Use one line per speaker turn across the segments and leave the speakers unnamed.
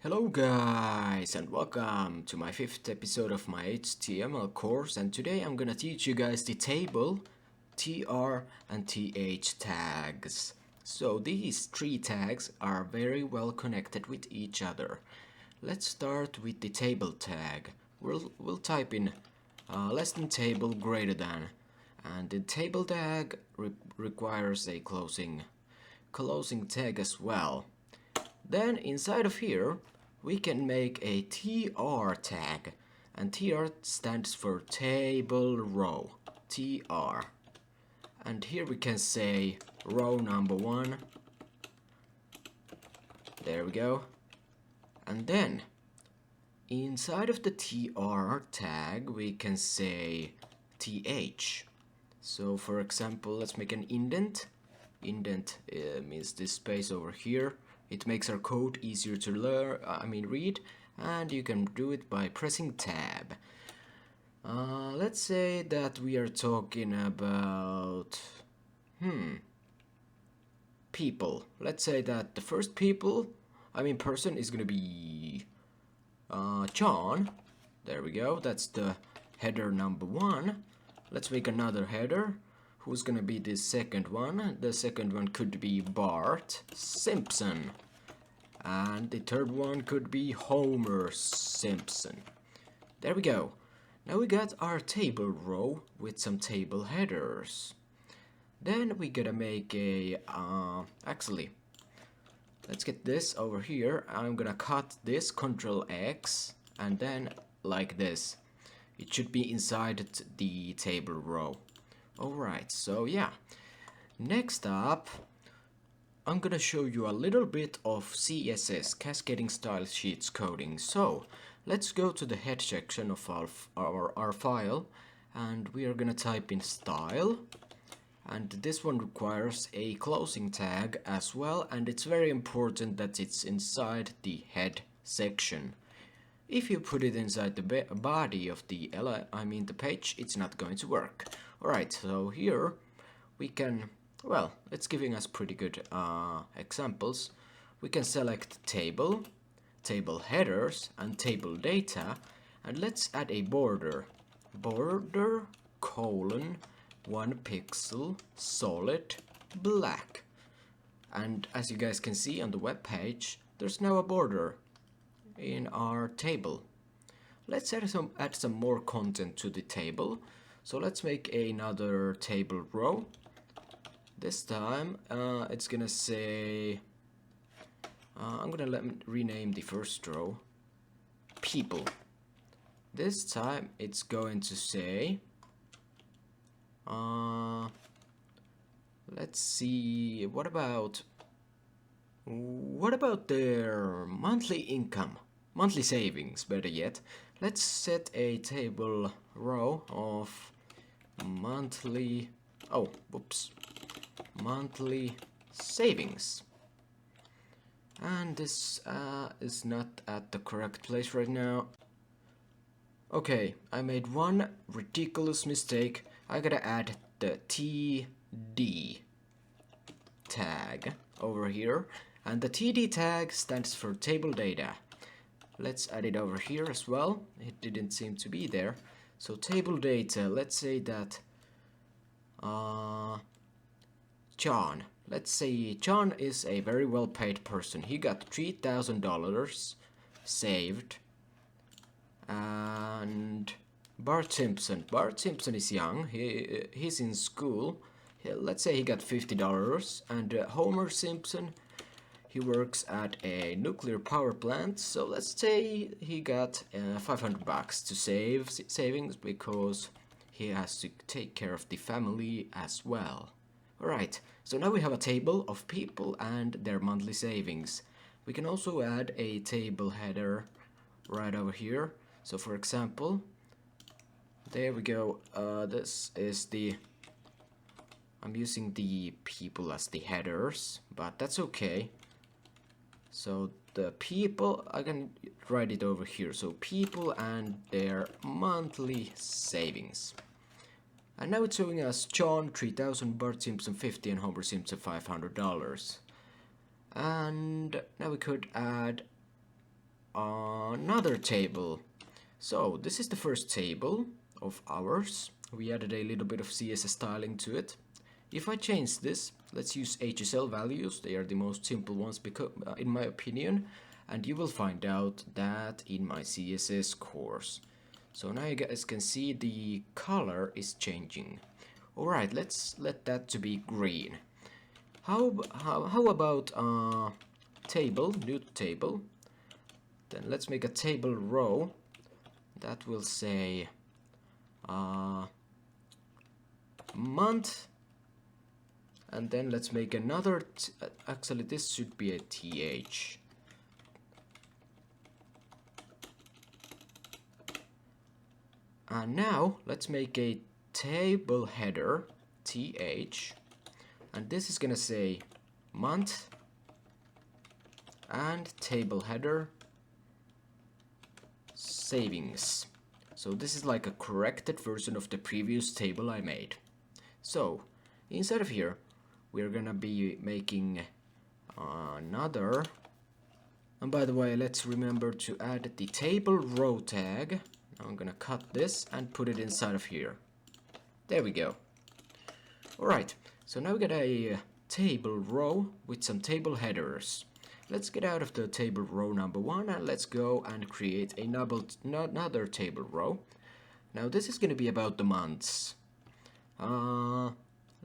Hello guys and welcome to my 5th episode of my HTML course, and today I'm gonna teach you guys the table, TR and TH tags. So these three tags are very well connected with each other. Let's start with the table tag. We'll type in less than table greater than, and the table tag requires a closing tag as well. Then inside of here we can make a TR tag, and TR stands for table row, TR. And here we can say row number 1. There we go. And then inside of the TR tag we can say TH. So for example, let's make an indent. Indent means this space over here. It makes our code easier to read, and you can do it by pressing tab. Let's say that we are talking about people. Let's say that the first person is gonna be John. There we go. That's the header number 1. Let's make another header. Who's gonna be the second one? The second one could be Bart Simpson. And the third one could be Homer Simpson. There we go. Now we got our table row with some table headers. Then we gotta make a, actually, let's get this over here. I'm gonna cut this, Ctrl X, and then like this. It should be inside the table row. Alright, so yeah. Next up, I'm gonna show you a little bit of CSS, Cascading Style Sheets coding. So let's go to the head section of our file, and we are gonna type in style, and this one requires a closing tag as well, and it's very important that it's inside the head section. If you put it inside the body of the page, it's not going to work. Alright, so here we can, well, it's giving us pretty good examples. We can select table, table headers, and table data, and let's add a border. Border, colon, 1 pixel, solid, black. And as you guys can see on the web page, there's now a border in our table. Let's add some more content to the table. So let's make another table row. This time it's gonna say I'm gonna rename the first row people. This time it's going to say let's see, what about their monthly income, monthly savings, better yet. Let's set a table row of monthly savings. And this is not at the correct place right now. Okay, I made one ridiculous mistake. I gotta add the TD tag over here, and the TD tag stands for table data. Let's add it over here as well. It didn't seem to be there. So table data, let's say that John. Let's say John is a very well paid person. He got $3,000 saved. And Bart Simpson is young. He's in school. Let's say he got $50. And Homer Simpson, he works at a nuclear power plant, so let's say he got $500 to savings because he has to take care of the family as well. Alright, so now we have a table of people and their monthly savings. We can also add a table header right over here. So for example, there we go. This is I'm using the people as the headers, but that's okay. So the people, I can write it over here. So people and their monthly savings. And now it's showing us John 3,000, Bart Simpson 50, and Homer Simpson $500. And now we could add another table. So this is the first table of ours. We added a little bit of CSS styling to it. If I change this, let's use HSL values. They are the most simple ones in my opinion, and you will find out that in my CSS course. So now you guys can see the color is changing. Alright, let's let that to be green. How about table, new table? Then let's make a table row that will say month, and then let's make another actually this should be a th, and now let's make a table header th, and this is gonna say month and table header savings. So this is like a corrected version of the previous table I made. So inside of here we're gonna be making another, and by the way, let's remember to add the table row tag. Now I'm gonna cut this and put it inside of here. There we go. Alright, so now we got a table row with some table headers. Let's get out of the table row number 1 and let's go and create another table row. Now this is going to be about the months.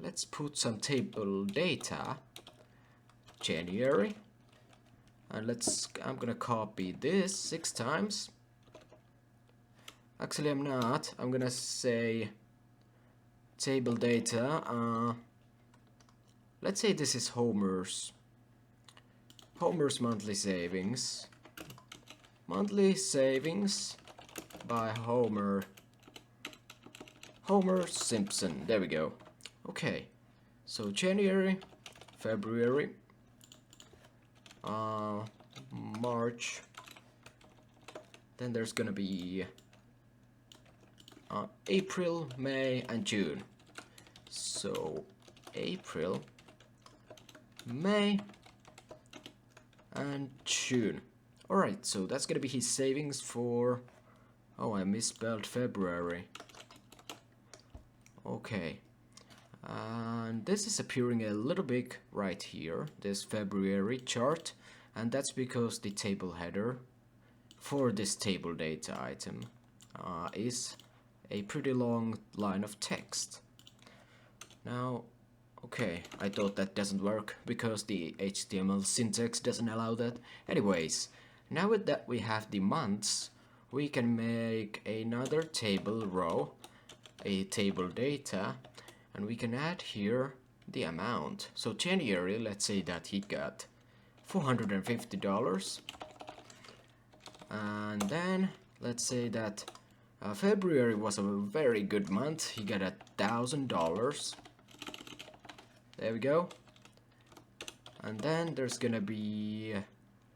Let's put some table data, January, and I'm gonna copy this 6 times. Actually I'm not, I'm gonna say table data, let's say this is Homer's monthly savings. Monthly savings by Homer Simpson. There we go. Okay, so January, February, March. Then there's gonna be April, May, and June. So April, May, and June. Alright, so that's gonna be his savings for... Oh, I misspelled February. Okay. And this is appearing a little big right here, this February chart, and that's because the table header for this table data item is a pretty long line of text. Now, okay, I thought that doesn't work because the HTML syntax doesn't allow that. Anyways, now that we have the months, we can make another table row, a table data, and we can add here the amount. So January, let's say that he got $450, and then let's say that February was a very good month. He got $1,000. There we go. And then there's gonna be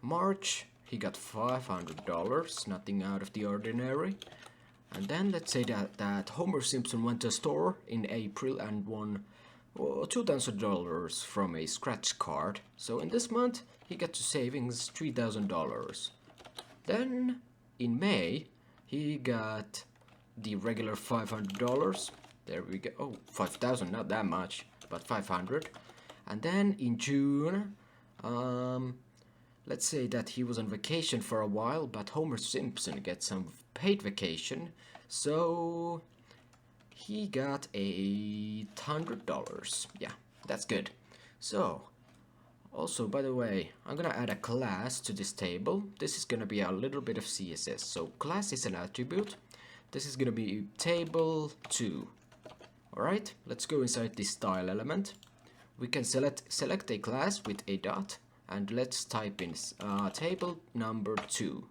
March. He got $500, nothing out of the ordinary. And then let's say that Homer Simpson went to a store in April and won $2,000 from a scratch card. So in this month he got to savings $3,000. Then in May he got the regular $500. There we go. Oh, 5,000, not that much, but 500. And then in June, let's say that he was on vacation for a while, but Homer Simpson gets some paid vacation, so he got $100. Yeah, that's good. So, also, by the way, I'm gonna add a class to this table. This is gonna be a little bit of CSS. So, class is an attribute. This is gonna be table2. Alright, let's go inside this style element. We can select a class with a dot, and let's type in table number 2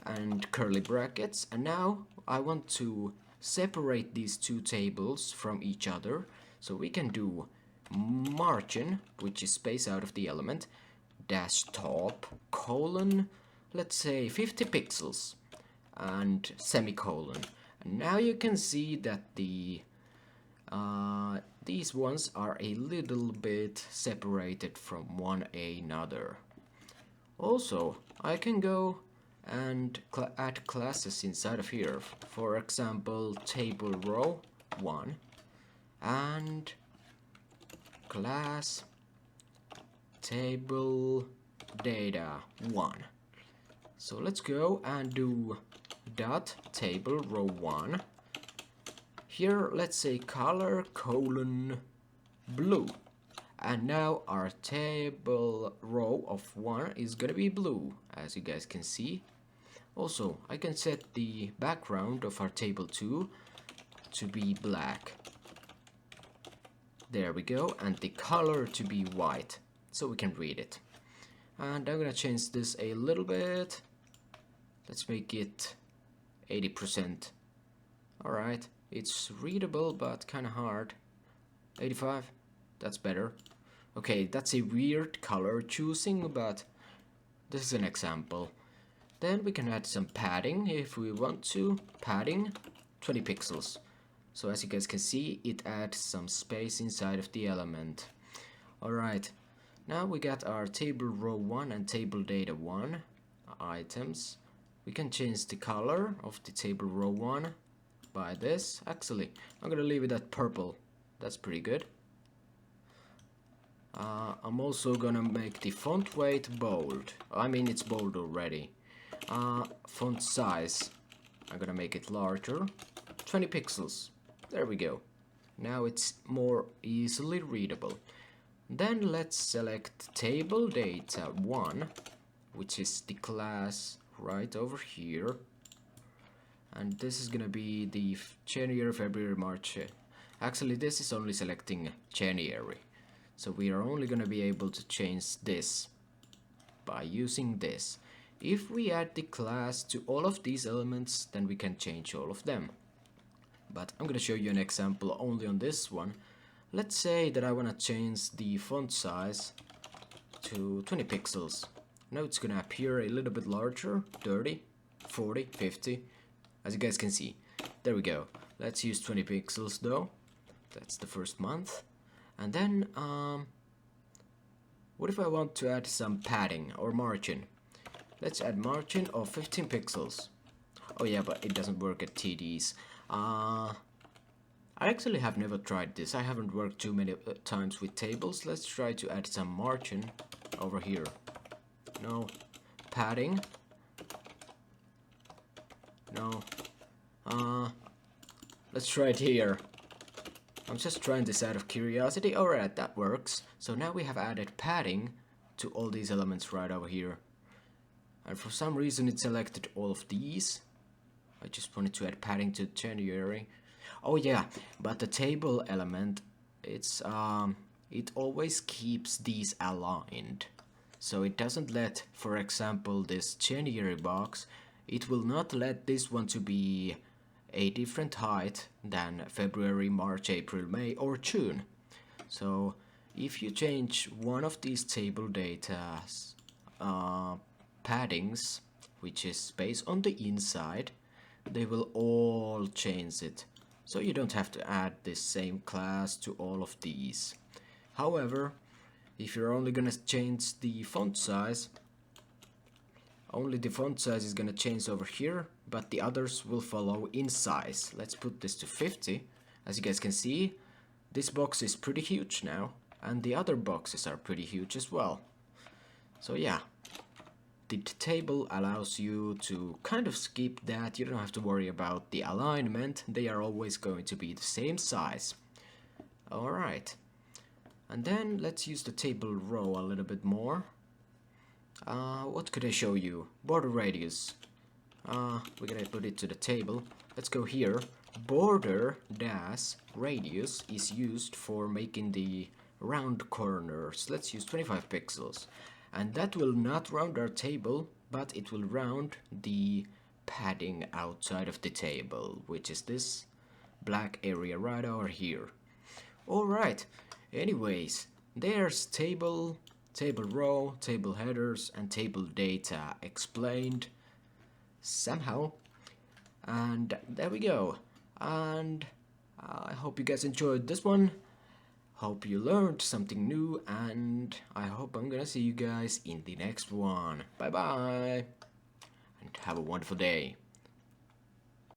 and curly brackets. And now I want to separate these two tables from each other, so we can do margin, which is space out of the element, dash top, colon, let's say 50 pixels, and semicolon. And now you can see that these ones are a little bit separated from one another. Also, I can go and add classes inside of here. For example, table row 1 and class table data 1. So let's go and do dot table row 1. Here let's say color colon blue. And now our table row of 1 is gonna be blue, as you guys can see. Also, I can set the background of our table 2 to be black. There we go, and the color to be white, so we can read it. And I'm gonna change this a little bit. Let's make it 80%. Alright, it's readable but kinda hard. 85, that's better. Okay, that's a weird color choosing, but this is an example. Then we can add some padding if we want to. Padding, 20 pixels. So as you guys can see, it adds some space inside of the element. Alright, now we got our table row 1 and table data 1 items. We can change the color of the table row 1 by this. Actually, I'm gonna leave it at purple. That's pretty good. I'm also gonna make the font weight bold. I mean, it's bold already. Font size, I'm gonna make it larger. 20 pixels. There we go. Now it's more easily readable. Then let's select table data 1, which is the class right over here. And this is gonna be the January, February, March. Actually, this is only selecting January. So we are only gonna be able to change this by using this. If we add the class to all of these elements, then we can change all of them. But I'm gonna show you an example only on this one. Let's say that I wanna change the font size to 20 pixels. Now it's gonna appear a little bit larger, 30, 40, 50, as you guys can see. There we go. Let's use 20 pixels though. That's the first month. And then, what if I want to add some padding or margin? Let's add margin of 15 pixels. Oh yeah, but it doesn't work at TDs. I actually have never tried this. I haven't worked too many times with tables. Let's try to add some margin over here. No. Padding. No. Let's try it here. I'm just trying this out of curiosity. Alright, that works. So now we have added padding to all these elements right over here. And for some reason it selected all of these. I just wanted to add padding to January. Oh yeah, but the table element, it always keeps these aligned. So it doesn't let, for example, this January box, it will not let this one to be a different height than February, March, April, May, or June. So if you change one of these table data's paddings, which is based on the inside, they will all change it. So you don't have to add this same class to all of these. However, if you're only gonna change the font size, only the font size is gonna change over here, but the others will follow in size. Let's put this to 50. As you guys can see, this box is pretty huge now, and the other boxes are pretty huge as well. So yeah, the table allows you to kind of skip that. You don't have to worry about the alignment. They are always going to be the same size. Alright. And then let's use the table row a little bit more. What could I show you? Border radius. We're gonna put it to the table. Let's go here. Border dash radius is used for making the round corners. Let's use 25 pixels. And that will not round our table, but it will round the padding outside of the table, which is this black area right over here. Alright, anyways, there's table, table row, table headers, and table data explained somehow. And there we go. And I hope you guys enjoyed this one. Hope you learned something new, and I hope I'm gonna see you guys in the next one. Bye bye. And Have a wonderful day.